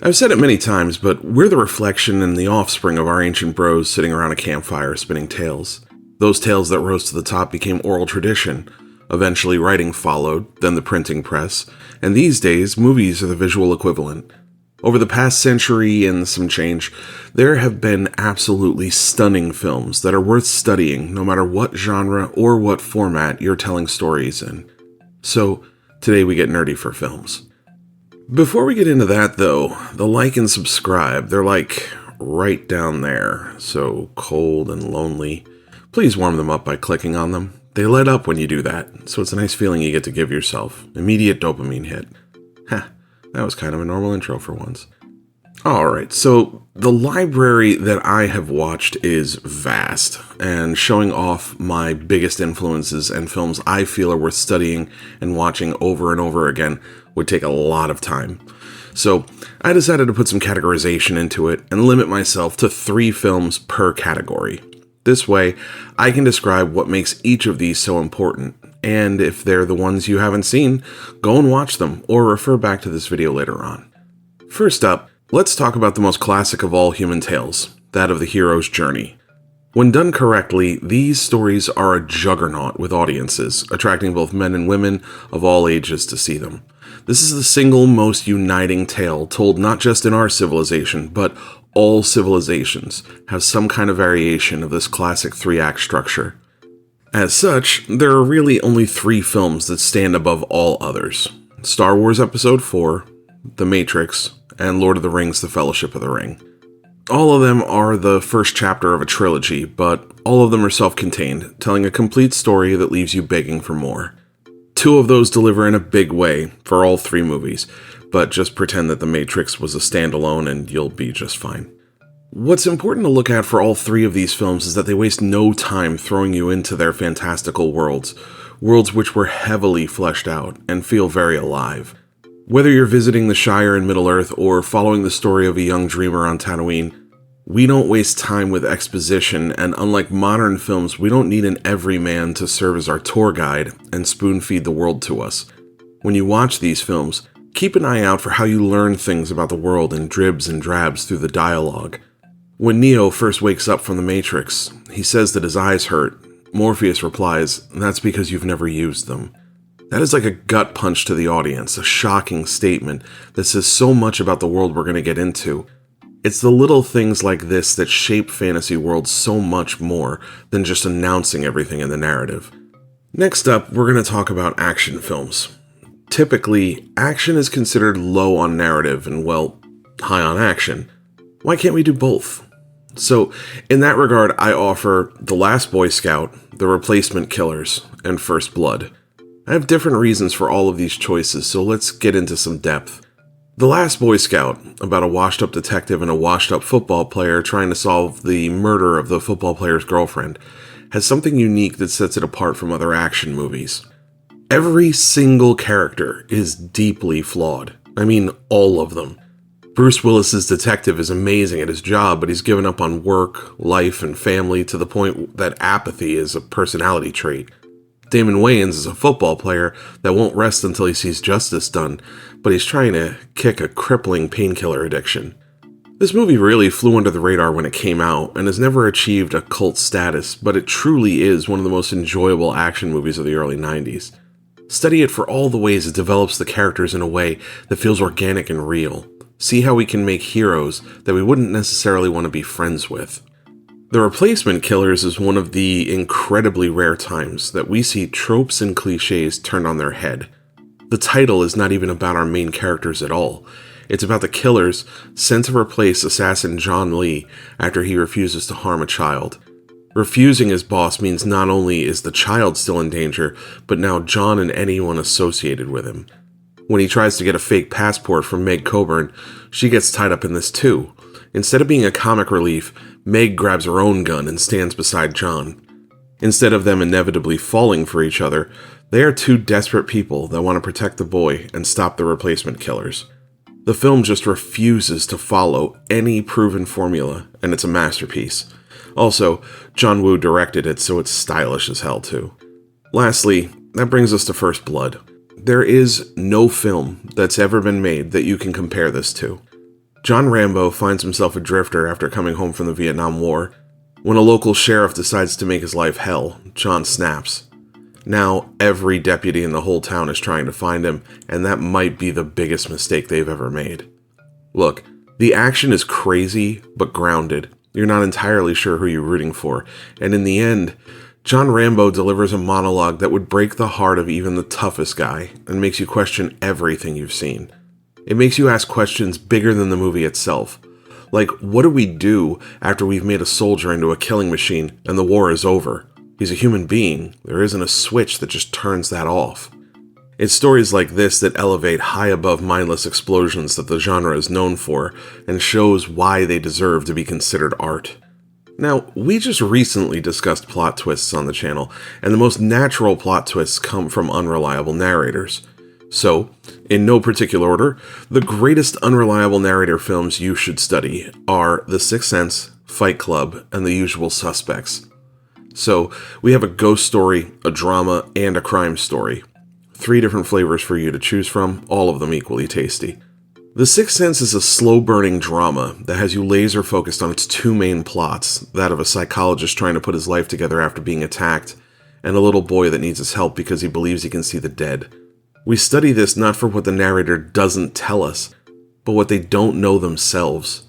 I've said it many times, but we're the reflection and the offspring of our ancient bros sitting around a campfire spinning tales. Those tales that rose to the top became oral tradition. Eventually, writing followed, then the printing press, and these days, movies are the visual equivalent. Over the past century and some change, there have been absolutely stunning films that are worth studying no matter what genre or what format you're telling stories in. So, today we get nerdy for films. Before we get into that though, the like and subscribe, they're like right down there, so cold and lonely. Please warm them up by clicking on them. They light up when you do that, so it's a nice feeling you get to give yourself. Immediate dopamine hit. That was kind of a normal intro for once. Alright, so the library that I have watched is vast, and showing off my biggest influences and films I feel are worth studying and watching over and over again would take a lot of time. So I decided to put some categorization into it and limit myself to 3 films per category. This way, I can describe what makes each of these so important, and if they're the ones you haven't seen, go and watch them or refer back to this video later on. First up, let's talk about the most classic of all human tales, that of the hero's journey. When done correctly, these stories are a juggernaut with audiences, attracting both men and women of all ages to see them. This is the single most uniting tale told not just in our civilization, but all civilizations have some kind of variation of this classic 3-act structure. As such, there are really only 3 films that stand above all others: Star Wars Episode 4, The Matrix, and Lord of the Rings: The Fellowship of the Ring. All of them are the first chapter of a trilogy, but all of them are self-contained, telling a complete story that leaves you begging for more. 2 of those deliver in a big way for all 3 movies, but just pretend that The Matrix was a standalone and you'll be just fine. What's important to look at for all 3 of these films is that they waste no time throwing you into their fantastical worlds which were heavily fleshed out and feel very alive. Whether you're visiting the Shire in Middle-earth or following the story of a young dreamer on Tatooine, we don't waste time with exposition, and unlike modern films, we don't need an everyman to serve as our tour guide and spoon-feed the world to us. When you watch these films, keep an eye out for how you learn things about the world in dribs and drabs through the dialogue. When Neo first wakes up from the Matrix, he says that his eyes hurt. Morpheus replies, "That's because you've never used them." That is like a gut punch to the audience, a shocking statement that says so much about the world we're going to get into. It's the little things like this that shape fantasy worlds so much more than just announcing everything in the narrative. Next up, we're going to talk about action films. Typically, action is considered low on narrative and, well, high on action. Why can't we do both? So, in that regard, I offer The Last Boy Scout, The Replacement Killers, and First Blood. I have different reasons for all of these choices, so let's get into some depth. The Last Boy Scout, about a washed-up detective and a washed-up football player trying to solve the murder of the football player's girlfriend, has something unique that sets it apart from other action movies. Every single character is deeply flawed. I mean, all of them. Bruce Willis's detective is amazing at his job, but he's given up on work, life, and family to the point that apathy is a personality trait. Damon Wayans is a football player that won't rest until he sees justice done, but he's trying to kick a crippling painkiller addiction. This movie really flew under the radar when it came out, and has never achieved a cult status, but it truly is one of the most enjoyable action movies of the early 90s. Study it for all the ways it develops the characters in a way that feels organic and real. See how we can make heroes that we wouldn't necessarily want to be friends with. The Replacement Killers is one of the incredibly rare times that we see tropes and cliches turned on their head. The title is not even about our main characters at all. It's about the killers sent to replace assassin John Lee after he refuses to harm a child. Refusing his boss means not only is the child still in danger, but now John and anyone associated with him. When he tries to get a fake passport from Meg Coburn, she gets tied up in this too. Instead of being a comic relief, Meg grabs her own gun and stands beside John. Instead of them inevitably falling for each other, they are 2 desperate people that want to protect the boy and stop the replacement killers. The film just refuses to follow any proven formula, and it's a masterpiece. Also, John Woo directed it, so it's stylish as hell too. Lastly, that brings us to First Blood. There is no film that's ever been made that you can compare this to. John Rambo finds himself a drifter after coming home from the Vietnam War. When a local sheriff decides to make his life hell, John snaps. Now, every deputy in the whole town is trying to find him, and that might be the biggest mistake they've ever made. Look, the action is crazy, but grounded. You're not entirely sure who you're rooting for, and in the end, John Rambo delivers a monologue that would break the heart of even the toughest guy, and makes you question everything you've seen. It makes you ask questions bigger than the movie itself. Like, what do we do after we've made a soldier into a killing machine and the war is over? He's a human being. There isn't a switch that just turns that off. It's stories like this that elevate high above mindless explosions that the genre is known for, and shows why they deserve to be considered art. Now, we just recently discussed plot twists on the channel, and the most natural plot twists come from unreliable narrators. So, in no particular order, the greatest unreliable narrator films you should study are The Sixth Sense, Fight Club, and The Usual Suspects. So, we have a ghost story, a drama, and a crime story. 3 different flavors for you to choose from, all of them equally tasty. The Sixth Sense is a slow-burning drama that has you laser-focused on its 2 main plots, that of a psychologist trying to put his life together after being attacked, and a little boy that needs his help because he believes he can see the dead. We study this not for what the narrator doesn't tell us, but what they don't know themselves.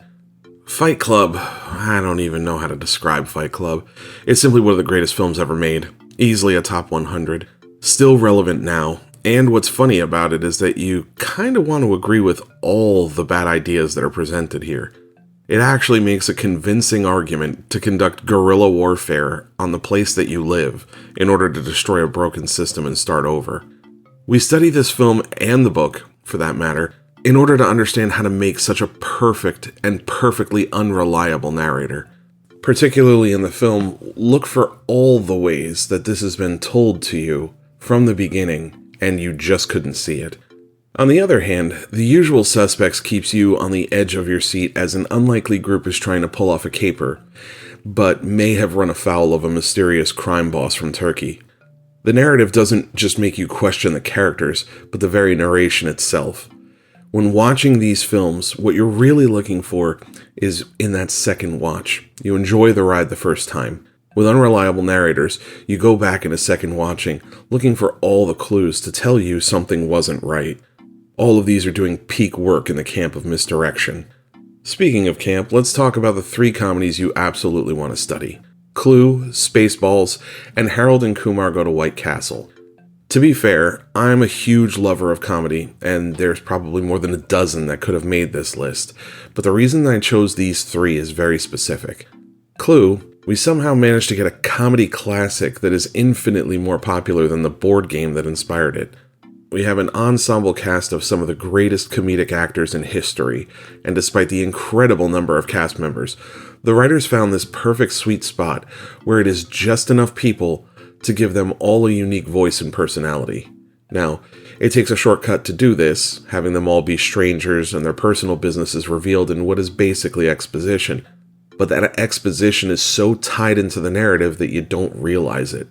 Fight Club, I don't even know how to describe Fight Club. It's simply one of the greatest films ever made, easily a top 100, still relevant now, and what's funny about it is that you kind of want to agree with all the bad ideas that are presented here. It actually makes a convincing argument to conduct guerrilla warfare on the place that you live in order to destroy a broken system and start over. We study this film, and the book, for that matter, in order to understand how to make such a perfect and perfectly unreliable narrator. Particularly in the film, look for all the ways that this has been told to you from the beginning, and you just couldn't see it. On the other hand, The Usual Suspects keeps you on the edge of your seat as an unlikely group is trying to pull off a caper, but may have run afoul of a mysterious crime boss from Turkey. The narrative doesn't just make you question the characters, but the very narration itself. When watching these films, what you're really looking for is in that second watch. You enjoy the ride the first time. With unreliable narrators, you go back in a second watching, looking for all the clues to tell you something wasn't right. All of these are doing peak work in the camp of misdirection. Speaking of camp, let's talk about the 3 comedies you absolutely want to study. Clue, Spaceballs, and Harold and Kumar Go to White Castle. To be fair, I'm a huge lover of comedy, and there's probably more than a dozen that could have made this list, but the reason I chose these 3 is very specific. Clue, we somehow managed to get a comedy classic that is infinitely more popular than the board game that inspired it. We have an ensemble cast of some of the greatest comedic actors in history, and despite the incredible number of cast members, the writers found this perfect sweet spot where it is just enough people to give them all a unique voice and personality. Now, it takes a shortcut to do this, having them all be strangers and their personal businesses revealed in what is basically exposition, but that exposition is so tied into the narrative that you don't realize it.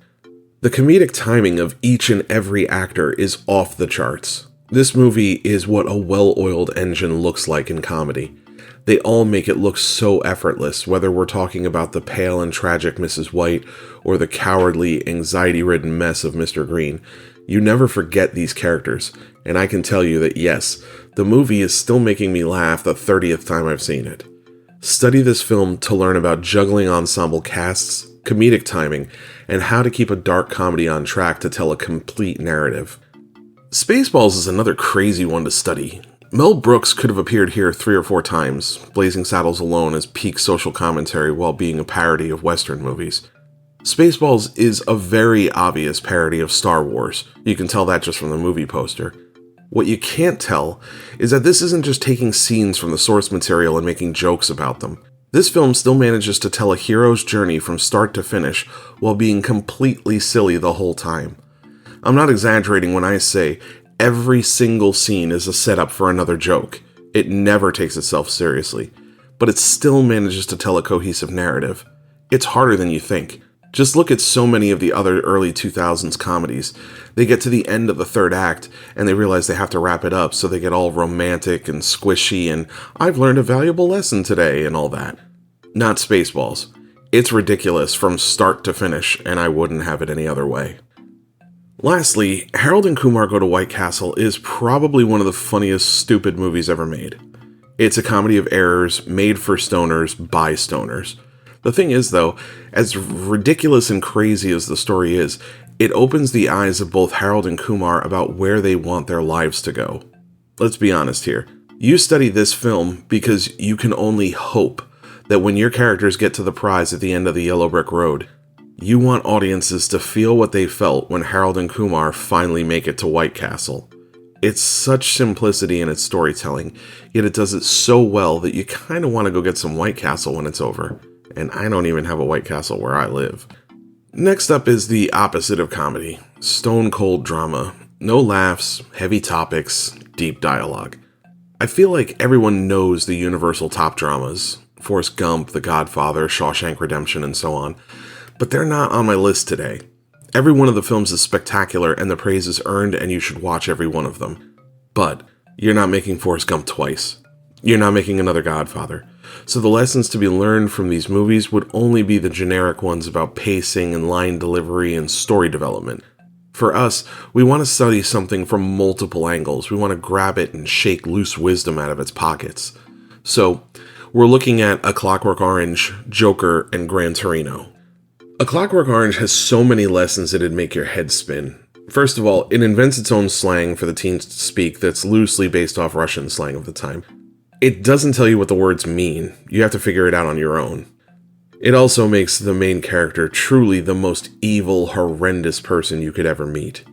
The comedic timing of each and every actor is off the charts. This movie is what a well-oiled engine looks like in comedy. They all make it look so effortless, whether we're talking about the pale and tragic Mrs. White or the cowardly, anxiety-ridden mess of Mr. Green. You never forget these characters, and I can tell you that yes, the movie is still making me laugh the 30th time I've seen it. Study this film to learn about juggling ensemble casts, comedic timing, and how to keep a dark comedy on track to tell a complete narrative. Spaceballs is another crazy one to study. Mel Brooks could have appeared here 3 or 4 times, Blazing Saddles alone as peak social commentary while being a parody of Western movies. Spaceballs is a very obvious parody of Star Wars. You can tell that just from the movie poster. What you can't tell is that this isn't just taking scenes from the source material and making jokes about them. This film still manages to tell a hero's journey from start to finish while being completely silly the whole time. I'm not exaggerating when I say every single scene is a setup for another joke. It never takes itself seriously, but it still manages to tell a cohesive narrative. It's harder than you think. Just look at so many of the other early 2000s comedies. They get to the end of the third act and they realize they have to wrap it up, so they get all romantic and squishy and I've learned a valuable lesson today and all that. Not Spaceballs. It's ridiculous from start to finish, and I wouldn't have it any other way. Lastly, Harold and Kumar Go to White Castle is probably one of the funniest stupid movies ever made. It's a comedy of errors made for stoners by stoners. The thing is, though, as ridiculous and crazy as the story is, it opens the eyes of both Harold and Kumar about where they want their lives to go. Let's be honest here. You study this film because you can only hope that when your characters get to the prize at the end of the Yellow Brick Road, you want audiences to feel what they felt when Harold and Kumar finally make it to White Castle. It's such simplicity in its storytelling, yet it does it so well that you kind of want to go get some White Castle when it's over. And I don't even have a White Castle where I live. Next up is the opposite of comedy, stone cold drama. No laughs, heavy topics, deep dialogue. I feel like everyone knows the universal top dramas, Forrest Gump, The Godfather, Shawshank Redemption, and so on, but they're not on my list today. Every one of the films is spectacular and the praise is earned and you should watch every one of them. But you're not making Forrest Gump twice. You're not making another Godfather. So the lessons to be learned from these movies would only be the generic ones about pacing and line delivery and story development. For us, we want to study something from multiple angles. We want to grab it and shake loose wisdom out of its pockets. So, we're looking at A Clockwork Orange, Joker, and Gran Torino. A Clockwork Orange has so many lessons it'd make your head spin. First of all, it invents its own slang for the teens to speak that's loosely based off Russian slang of the time. It doesn't tell you what the words mean. You have to figure it out on your own. It also makes the main character truly the most evil, horrendous person you could ever meet.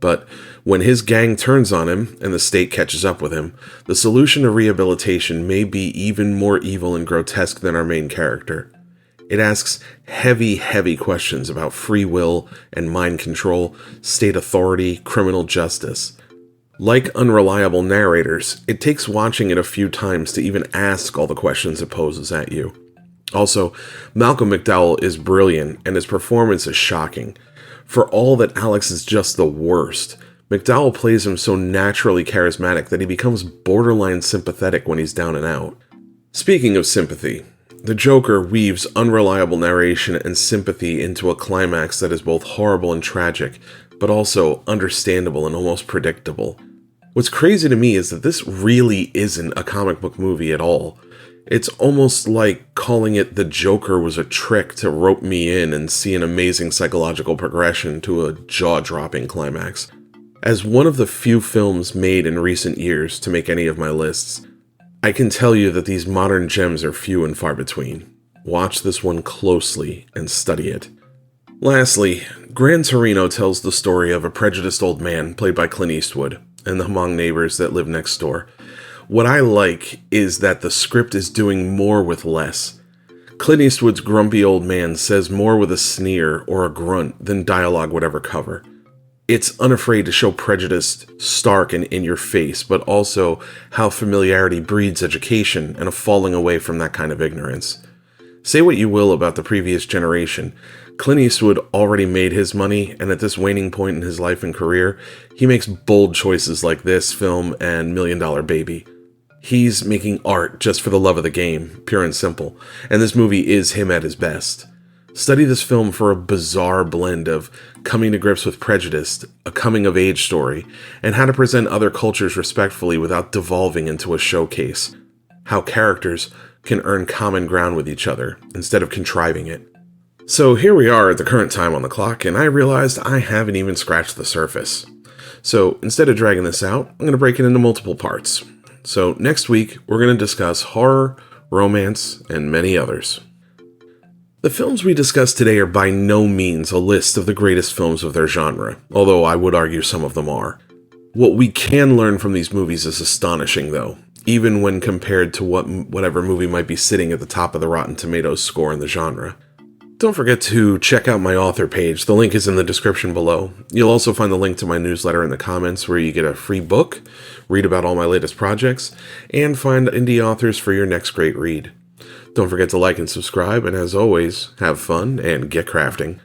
But when his gang turns on him and the state catches up with him, the solution to rehabilitation may be even more evil and grotesque than our main character. It asks heavy, heavy questions about free will and mind control, state authority, criminal justice. Like unreliable narrators, it takes watching it a few times to even ask all the questions it poses at you. Also, Malcolm McDowell is brilliant and his performance is shocking. For all that Alex is just the worst, McDowell plays him so naturally charismatic that he becomes borderline sympathetic when he's down and out. Speaking of sympathy, the Joker weaves unreliable narration and sympathy into a climax that is both horrible and tragic, but also understandable and almost predictable. What's crazy to me is that this really isn't a comic book movie at all. It's almost like calling it The Joker was a trick to rope me in and see an amazing psychological progression to a jaw-dropping climax. As one of the few films made in recent years to make any of my lists, I can tell you that these modern gems are few and far between. Watch this one closely and study it. Lastly, Gran Torino tells the story of a prejudiced old man played by Clint Eastwood and the Hmong neighbors that live next door. What I like is that the script is doing more with less. Clint Eastwood's grumpy old man says more with a sneer or a grunt than dialogue would ever cover. It's unafraid to show prejudice stark and in your face, but also how familiarity breeds education and a falling away from that kind of ignorance. Say what you will about the previous generation, Clint Eastwood already made his money, and at this waning point in his life and career, he makes bold choices like this film and $1 Million Baby. He's making art just for the love of the game, pure and simple, and this movie is him at his best. Study this film for a bizarre blend of coming to grips with prejudice, a coming-of-age story, and how to present other cultures respectfully without devolving into a showcase. How characters can earn common ground with each other instead of contriving it. So here we are at the current time on the clock, and I realized I haven't even scratched the surface. So instead of dragging this out, I'm going to break it into multiple parts. So next week, we're going to discuss horror, romance, and many others. The films we discuss today are by no means a list of the greatest films of their genre, although I would argue some of them are. What we can learn from these movies is astonishing, though, even when compared to whatever movie might be sitting at the top of the Rotten Tomatoes score in the genre. Don't forget to check out my author page. The link is in the description below. You'll also find the link to my newsletter in the comments where you get a free book, read about all my latest projects, and find indie authors for your next great read. Don't forget to like and subscribe, and as always, have fun and get crafting.